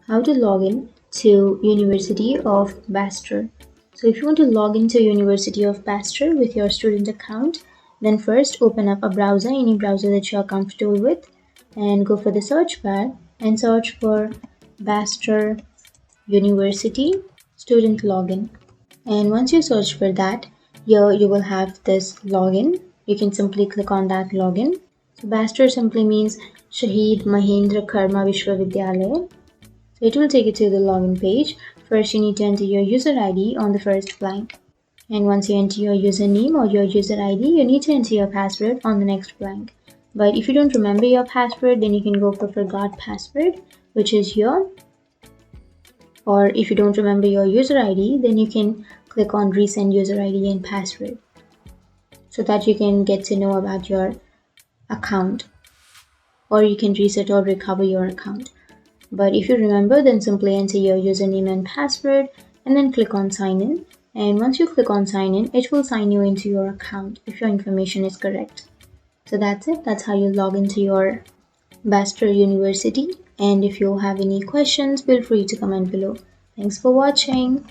how to log in to University of Bastar. So if you want to log into University of Bastar with your student account, then first open up a browser, any browser that you are comfortable with, and go for the search bar and search for Bastar University student login. And once you search for that, here you will have this login. You can simply click on that login. So Bastar simply means Shahid Mahendra Karma Vishwavidyalaya. So it will take you to the login page. First, you need to enter your user ID on the first blank. And once you enter your username or your user ID, you need to enter your password on the next blank. But if you don't remember your password, then you can go for forgot password, which is here. Or if you don't remember your user ID, then you can click on resend user ID and password so that you can get to know about your account, or you can reset or recover your account. But if you remember, then simply enter your username and password and then click on sign in. And once you click on sign in, it will sign you into your account if your information is correct. So that's it. That's how you log into your Bastar University. And if you have any questions, feel free to comment below. Thanks for watching.